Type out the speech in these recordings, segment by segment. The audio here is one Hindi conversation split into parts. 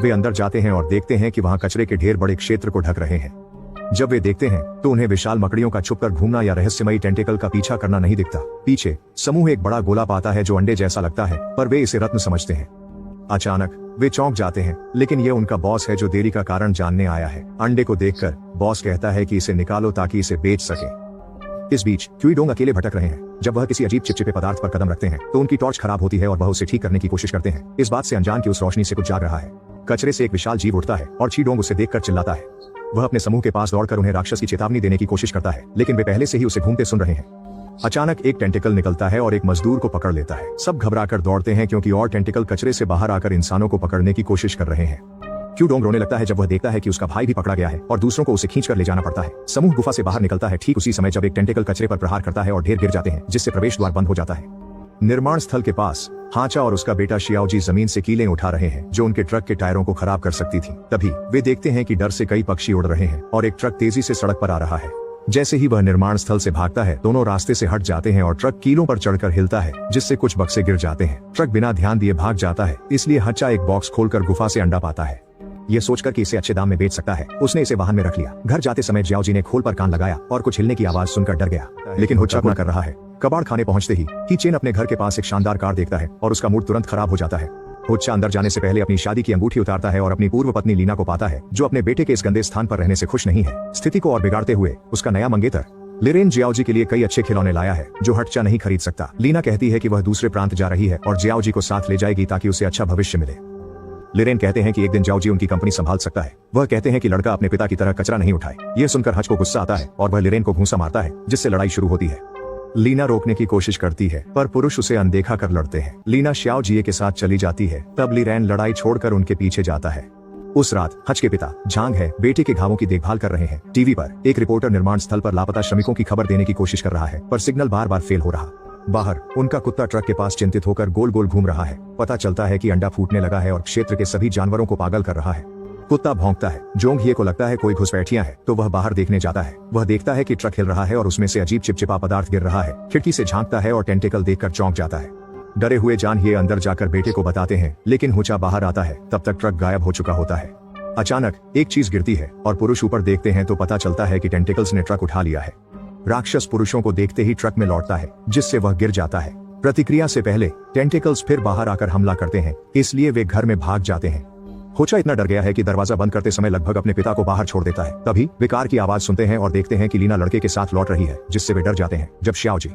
वे अंदर जाते हैं और देखते हैं कि वहाँ कचरे के ढेर बड़े क्षेत्र को ढक रहे हैं। जब वे देखते हैं तो उन्हें विशाल मकड़ियों का छुपकर घूमना या रहस्यमयी टेंटेकल का पीछा करना नहीं दिखता। पीछे समूह एक बड़ा गोला पाता है जो अंडे जैसा लगता है, पर वे इसे रत्न समझते हैं। अचानक वे चौंक जाते हैं, लेकिन यह उनका बॉस है जो देरी का कारण जानने आया है। अंडे को देखकर बॉस कहता है कि इसे निकालो ताकि इसे बेच सके। इस बीच क्यूईडोंग अकेले भटक रहे हैं। जब वह किसी अजीब चिपचिपे पदार्थ पर कदम रखते हैं तो उनकी टॉर्च खराब होती है और वह उसे ठीक करने की कोशिश करते हैं, इस बात से अनजान कि उस रोशनी से कुछ जाग रहा है। कचरे से एक विशाल जीव उठता है और क्यूईडोंग उसे देखकर चिल्लाता है। वह अपने समूह के पास दौड़कर उन्हें राक्षस की चेतावनी देने की कोशिश करता है, लेकिन वे पहले से ही उसे घूमते सुन रहे हैं। अचानक एक टेंटिकल निकलता है और एक मजदूर को पकड़ लेता है। सब घबराकर दौड़ते हैं क्योंकि और टेंटिकल कचरे से बाहर आकर इंसानों को पकड़ने की कोशिश कर रहे हैं। क्यूईडोंग रोने लगता है जब वह देखता है कि उसका भाई भी पकड़ा गया है और दूसरों को उसे खींचकर ले जाना पड़ता है। समूह गुफा से बाहर निकलता है ठीक उसी समय जब एक टेंटिकल कचरे पर प्रहार करता है और ढेर गिर जाते हैं, जिससे प्रवेश द्वार बंद हो जाता है। निर्माण स्थल के पास हाचा और उसका बेटा शियाओजी जमीन से कीलें उठा रहे हैं जो उनके ट्रक के टायरों को खराब कर सकती थी। तभी वे देखते हैं कि डर से कई पक्षी उड़ रहे हैं और एक ट्रक तेजी से सड़क पर आ रहा है। जैसे ही वह निर्माण स्थल से भागता है, दोनों रास्ते से हट जाते हैं और ट्रक कीलों पर चढ़कर हिलता है, जिससे कुछ बक्से गिर जाते हैं। ट्रक बिना ध्यान दिए भाग जाता है, इसलिए हचा एक बॉक्स खोलकर गुफा से अंडा पाता है। ये सोचकर कि इसे अच्छे दाम में बेच सकता है, उसने इसे वाहन में रख लिया। घर जाते समय जियाओजी ने खोल पर कान लगाया और कुछ हिलने की आवाज सुनकर डर गया, लेकिन हुच्चा गुना कर रहा है। कबाड़ खाने पहुंचते ही कीचेन अपने घर के पास एक शानदार कार देखता है और उसका मूड तुरंत खराब हो जाता है। हुच्चा अंदर जाने से पहले अपनी शादी की अंगूठी उतारता है और अपनी पूर्व पत्नी लीना को पाता है, जो अपने बेटे के इस गंदे स्थान पर रहने से खुश नहीं है। स्थिति को और बिगाड़ते हुए उसका नया मंगेतर लिरेन जियाओजी के लिए कई अच्छे खिलौने लाया है जो हच्चा नहीं खरीद सकता। लीना कहती है कि वह दूसरे प्रांत जा रही है और जियाओजी को साथ ले जाएगी ताकि उसे अच्छा भविष्य मिले। लिरेन कहते हैं कि एक दिन जियाओजी उनकी कंपनी संभाल सकता है। वह कहते हैं कि लड़का अपने पिता की तरह कचरा नहीं उठाए। यह सुनकर हच को गुस्सा आता है और वह लिरेन को घूंसा मारता है, जिससे लड़ाई शुरू होती है। लीना रोकने की कोशिश करती है, पर पुरुष उसे अनदेखा कर लड़ते हैं। लीना शियाओजी के साथ चली जाती है, तब लिरेन लड़ाई छोड़कर उनके पीछे जाता है। उस रात हच के पिता झांग है बेटे के घावों की देखभाल कर रहे हैं। टीवी पर एक रिपोर्टर निर्माण स्थल पर लापता श्रमिकों की खबर देने की कोशिश कर रहा है, पर सिग्नल बार बार फेल हो रहा। बाहर उनका कुत्ता ट्रक के पास चिंतित होकर गोल गोल घूम रहा है। पता चलता है कि अंडा फूटने लगा है और क्षेत्र के सभी जानवरों को पागल कर रहा है। कुत्ता भौंकता है। जोंग को लगता है कोई घुसपैठियां है, तो वह बाहर देखने जाता है। वह देखता है कि ट्रक हिल रहा है और उसमें से अजीब चिपचिपा पदार्थ गिर रहा है। खिड़की से झांकता है और टेंटिकल देखकर चौंक जाता है। डरे हुए जान ये अंदर जाकर बेटे को बताते हैं, लेकिन हुचा बाहर आता है, तब तक ट्रक गायब हो चुका होता है। अचानक एक चीज गिरती है और पुरुष ऊपर देखते हैं तो पता चलता है कि टेंटिकल्स ने ट्रक उठा लिया है। राक्षस पुरुषों को देखते ही ट्रक में लौटता है, जिससे वह गिर जाता है। प्रतिक्रिया से पहले टेंटिकल्स फिर बाहर आकर हमला करते हैं, इसलिए वे घर में भाग जाते हैं। हुचा इतना डर गया है कि दरवाजा बंद करते समय लगभग अपने पिता को बाहर छोड़ देता है। तभी वे कार की आवाज सुनते हैं और देखते हैं कि लीना लड़के के साथ लौट रही है, जिससे वे डर जाते हैं। जब शियाओजी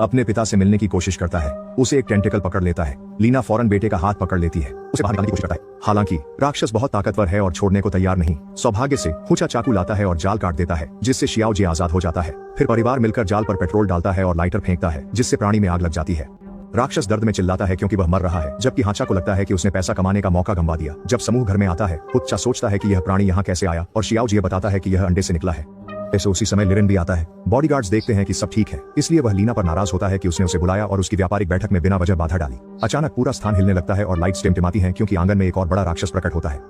अपने पिता से मिलने की कोशिश करता है, उसे एक टेंटिकल पकड़ लेता है। लीना फौरन बेटे का हाथ पकड़ लेती है, उसे बाहर निकालने की कोशिश करता है। हालांकि राक्षस बहुत ताकतवर है और छोड़ने को तैयार नहीं। सौभाग्य से हुचा चाकू लाता है और जाल काट देता है, जिससे शियाओजी आजाद हो जाता है। फिर परिवार मिलकर जाल पर पेट्रोल डालता है और लाइटर फेंकता है, जिससे प्राणी में आग लग जाती है। राक्षस दर्द में चिल्लाता है क्योंकि वह मर रहा है, जबकि हाचा को लगता है कि उसने पैसा कमाने का मौका गंवा दिया। जब समूह घर में आता है, हुचा सोचता है कि यह प्राणी यहाँ कैसे आया और शियाओजी बताता है कि यह अंडे से निकला है। ऐसे उसी समय लिरेन भी आता है। बॉडीगार्ड्स देखते हैं कि सब ठीक है, इसलिए वह लीना पर नाराज होता है कि उसने उसे बुलाया और उसकी व्यापारिक बैठक में बिना वजह बाधा डाली। अचानक पूरा स्थान हिलने लगता है और लाइट्स टिमटिमाती हैं क्योंकि आंगन में एक और बड़ा राक्षस प्रकट होता है।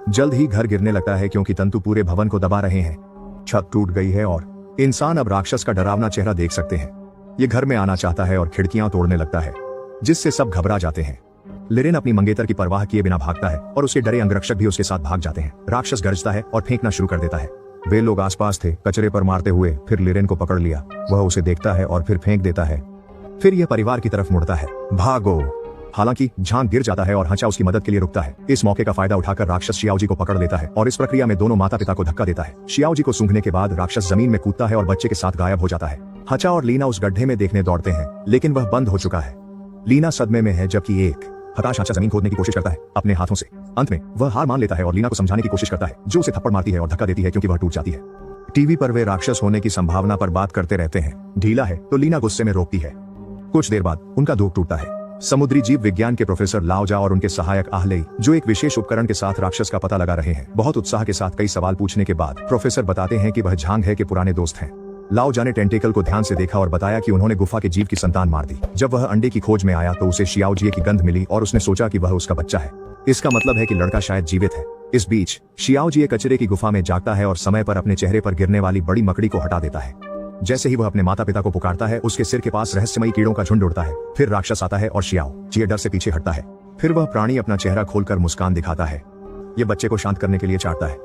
जल्द ही घर गिरने लगता है क्योंकि तंतु पूरे भवन को दबा रहे हैं। छत टूट गई है और इंसान अब राक्षस का डरावना चेहरा देख सकते हैं। ये घर में आना चाहता है और खिड़कियां तोड़ने लगता है, जिससे सब घबरा जाते हैं। लिरेन अपनी मंगेतर की परवाह किए बिना भागता है और उसके डरे अंगरक्षक भी उसके साथ भाग जाते हैं। राक्षस गरजता है और फेंकना शुरू कर देता है। वे लोग आसपास थे, कचरे पर मारते हुए फिर लिरेन को पकड़ लिया। वह उसे देखता है और फिर फेंक देता है। फिर यह परिवार की तरफ मुड़ता है, भागो। हालांकि झांग गिर जाता है और हचा उसकी मदद के लिए रुकता है। इस मौके का फायदा उठाकर राक्षस शियाओजी को पकड़ लेता है और इस प्रक्रिया में दोनों माता पिता को धक्का देता है। शियाओजी को सूंघने के बाद राक्षस जमीन में कूदता है और बच्चे के साथ गायब हो जाता है। हचा और लीना उस गड्ढे में देखने दौड़ते हैं, लेकिन वह बंद हो चुका है। लीना सदमे में है, जबकि एक हताश हचा जमीन खोदने की कोशिश करता है अपने हाथों से। अंत में वह हार मान लेता है और लीना को समझाने की कोशिश करता है, जो उसे थप्पड़ मारती है और धक्का देती है क्योंकि वह टूट जाती है। टीवी पर वे राक्षस होने की संभावना पर बात करते रहते हैं। ढीला है तो लीना गुस्से में रोकती है। कुछ देर बाद उनका धूप टूटता है। समुद्री जीव विज्ञान के प्रोफेसर लाओजा और उनके सहायक आहलेई, जो एक विशेष उपकरण के साथ राक्षस का पता लगा रहे हैं, बहुत उत्साह के साथ कई सवाल पूछने के बाद प्रोफेसर बताते हैं कि वह झांग है के पुराने दोस्त हैं। लाओजा ने टेंटिकल को ध्यान से देखा और बताया कि उन्होंने गुफा के जीव की संतान मार दी। जब वह अंडे की खोज में आया तो उसे शियाओजी की गंध मिली और उसने सोचा कि वह उसका बच्चा है। इसका मतलब है कि लड़का शायद जीवित है। इस बीच शियाओजी कचरे की गुफा में जागता है और समय पर अपने चेहरे पर गिरने वाली बड़ी मकड़ी को हटा देता है। जैसे ही वह अपने माता पिता को पुकारता है, उसके सिर के पास रहस्यमयी कीड़ों का झुंड उड़ता है। फिर राक्षस आता है और शियाओजी डर से पीछे हटता है। फिर वह प्राणी अपना चेहरा खोलकर मुस्कान दिखाता है। ये बच्चे को शांत करने के लिए चाटता है।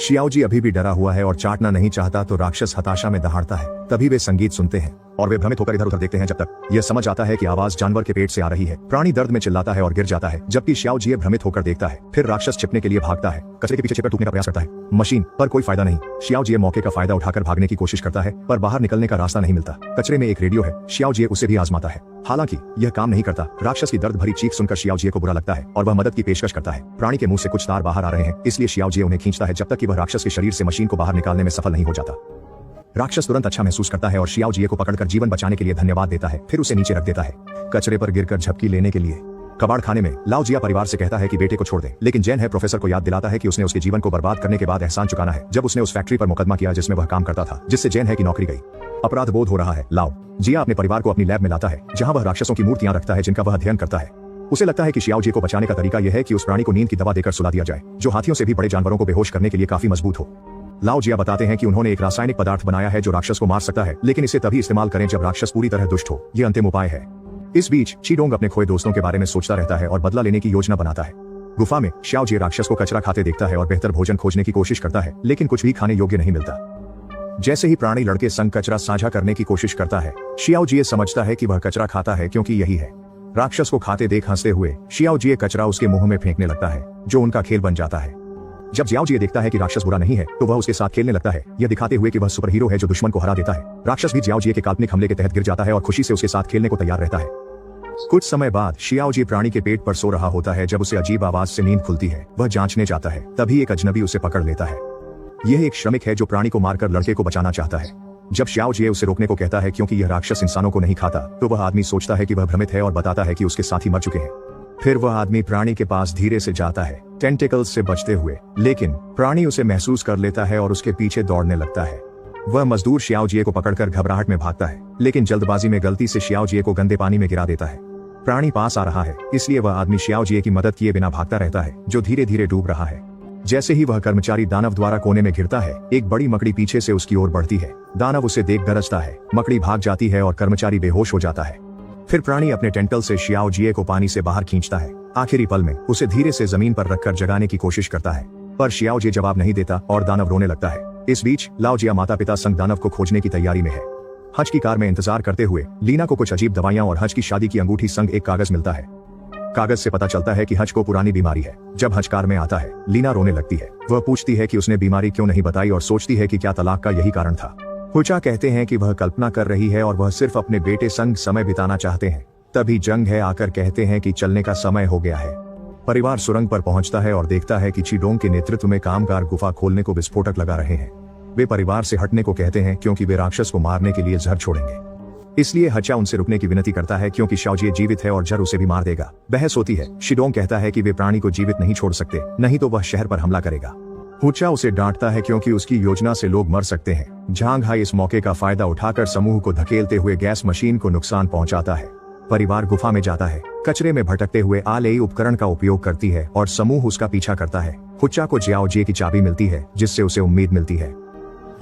शियाओजी अभी भी डरा हुआ है और चाटना नहीं चाहता तो राक्षस हताशा में दहाड़ता है। तभी वे संगीत सुनते हैं और वे भ्रमित होकर इधर उधर देखते हैं जब तक यह समझ आता है कि आवाज जानवर के पेट से आ रही है। प्राणी दर्द में चिल्लाता है और गिर जाता है, जबकि शियाओजी भ्रमित होकर देखता है। फिर राक्षस छिपने के लिए भागता है, कचरे के पीछे छिपकर टूटने का प्रयास करता है, मशीन पर कोई फायदा नहीं। शियाओजी मौके का फायदा उठाकर भागने की कोशिश करता है, पर बाहर निकलने का रास्ता नहीं मिलता। कचरे में एक रेडियो है, शियाओजी उसे भी आजमाता है, हालांकि यह काम नहीं करता। राक्षस की दर्द भरी चीख सुनकर शियाओजी को बुरा लगता है और वह मदद की पेशकश करता है। प्राणी के मुंह से कुछ तार बाहर आ रहे हैं, इसलिए शियाओजी उन्हें खींचता है जब तक कि वह राक्षस के शरीर से मशीन को बाहर निकालने में सफल नहीं हो जाता। राक्षस तुरंत अच्छा महसूस करता है और शियाओजी को पकड़कर जीवन बचाने के लिए धन्यवाद देता है, फिर उसे नीचे रख देता है, कचरे पर गिरकर झपकी लेने के लिए। कबाड़ खाने में लाओ जिया परिवार से कहता है कि बेटे को छोड़ दे, लेकिन जैन है प्रोफेसर को याद दिलाता है कि उसने उसके जीवन को बर्बाद करने के बाद एहसान चुकाना है, जब उसने उस फैक्ट्री पर मुकदमा किया जिसमें वह काम करता था, जिससे जैन है की नौकरी गई। अपराध बोध हो रहा है। लाओ जिया अपने परिवार को अपनी लैब में लाता है, जहां वह राक्षसों की मूर्तियां रखता है जिनका वह अध्ययन करता है। उसे लगता है कि शियाओजी को बचाने का तरीका यह है कि उस प्राणी को नींद की दवा देकर सुला दिया जाए, जो हाथियों से भी बड़े जानवरों को बेहोश करने के लिए काफी मजबूत हो। लाओ जिया बताते हैं कि उन्होंने एक रासायनिक पदार्थ बनाया है जो राक्षस को मार सकता है, लेकिन इसे तभी इस्तेमाल करें जब राक्षस पूरी तरह दुष्ट हो। यह अंतिम उपाय है। इस बीच शीडोंग अपने खोए दोस्तों के बारे में सोचता रहता है और बदला लेने की योजना बनाता है। गुफा में शियाओजी राक्षस को कचरा खाते देखता है और बेहतर भोजन खोजने की कोशिश करता है, लेकिन कुछ भी खाने योग्य नहीं मिलता। जैसे ही प्राणी लड़के संग कचरा साझा करने की कोशिश करता है, शियाओजी समझता है कि वह कचरा खाता है क्योंकि यही है। राक्षस को खाते देख हंसते हुए शियाओजी कचरा उसके मुंह में फेंकने लगता है, जो उनका खेल बन जाता है। जब जियाओजी देखता है कि राक्षस बुरा नहीं है, तो वह उसके साथ खेलने लगता है, यह दिखाते हुए कि वह सुपर हीरो है जो दुश्मन को हरा देता है। राक्षस भी जियाओजी के काल्पनिक हमले के तहत गिर जाता है और खुशी से उसके साथ खेलने को तैयार रहता है। कुछ समय बाद शियाओजी प्राणी के पेट पर सो रहा होता है जब उसे अजीब आवाज से नींद खुलती है। वह जांचने जाता है, तभी एक अजनबी उसे पकड़ लेता है। यह एक श्रमिक है जो प्राणी को मारकर लड़के को बचाना चाहता है। जब शियाओजी उसे रोकने को कहता है क्योंकि यह राक्षस इंसानों को नहीं खाता, तो वह आदमी सोचता है कि वह भ्रमित है और बताता है कि उसके साथी मर चुके हैं। फिर वह आदमी प्राणी के पास धीरे से जाता है, टेंटिकल्स से बचते हुए, लेकिन प्राणी उसे महसूस कर लेता है और उसके पीछे दौड़ने लगता है। वह मजदूर शियाओजी को पकड़कर घबराहट में भागता है, लेकिन जल्दबाजी में गलती से शियाओजी को गंदे पानी में गिरा देता है। प्राणी पास आ रहा है, इसलिए वह आदमी शियाओजी की मदद किए बिना भागता रहता है, जो धीरे धीरे डूब रहा है। जैसे ही वह कर्मचारी दानव द्वारा कोने में गिरता है, एक बड़ी मकड़ी पीछे से उसकी ओर बढ़ती है। दानव उसे देख गरजता है, मकड़ी भाग जाती है और कर्मचारी बेहोश हो जाता है। फिर प्राणी अपने टेंटल से शियाओजी को पानी से बाहर खींचता है। आखिरी पल में उसे धीरे से जमीन पर रखकर जगाने की कोशिश करता है, पर शियाओजी जवाब नहीं देता और दानव रोने लगता है। इस बीच लाओ जिया माता पिता संग दानव को खोजने की तैयारी में है। हज की कार में इंतजार करते हुए लीना को कुछ अजीब दवाइयां और हज की शादी की अंगूठी संग एक कागज मिलता है। कागज से पता चलता है कि हज को पुरानी बीमारी है। जब हज कार में आता है, लीना रोने लगती है। वह पूछती है कि उसने बीमारी क्यों नहीं बताई और सोचती है कि क्या तलाक का यही कारण था। हुचा कहते हैं कि वह कल्पना कर रही है और वह सिर्फ अपने बेटे संग समय बिताना चाहते हैं। तभी जंग है आकर कहते हैं कि चलने का समय हो गया है। परिवार सुरंग पर पहुंचता है और देखता है कि शीडोंग के नेतृत्व में कामगार गुफा खोलने को विस्फोटक लगा रहे हैं। वे परिवार से हटने को कहते हैं क्योंकि वे राक्षस को मारने के लिए जहर छोड़ेंगे। इसलिए हचा उनसे रुकने की विनती करता है क्योंकि शियाओजी जीवित है और जहर उसे भी मार देगा। बहस होती है। शीडोंग कहता है कि वे प्राणी को जीवित नहीं छोड़ सकते, नहीं तो वह शहर पर हमला करेगा। हुचा उसे डांटता है क्योंकि उसकी योजना से लोग मर सकते हैं। झांग हाई इस मौके का फायदा उठाकर समूह को धकेलते हुए गैस मशीन को नुकसान पहुंचाता है। परिवार गुफा में जाता है, कचरे में भटकते हुए आलेई उपकरण का उपयोग करती है और समूह उसका पीछा करता है। हुचा को जियाओजी की चाबी मिलती है, जिससे उसे उम्मीद मिलती है।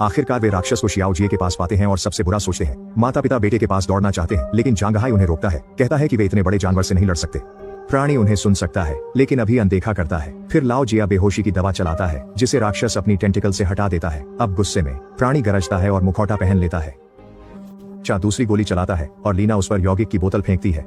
आखिरकार वे राक्षस को शियाओजी के पास पाते हैं और सबसे बुरा सोचते हैं। माता पिता बेटे के पास दौड़ना चाहते हैं, लेकिन जांगहाई उन्हें रोकता है, कहता है कि वे इतने बड़े जानवर से नहीं लड़ सकते। प्राणी उन्हें सुन सकता है, लेकिन अभी अनदेखा करता है। फिर लाओ जिया बेहोशी की दवा चलाता है, जिसे राक्षस अपनी टेंटिकल से हटा देता है। अब गुस्से में प्राणी गरजता है और मुखौटा पहन लेता है। चा दूसरी गोली चलाता है और लीना उस पर यौगिक की बोतल फेंकती है।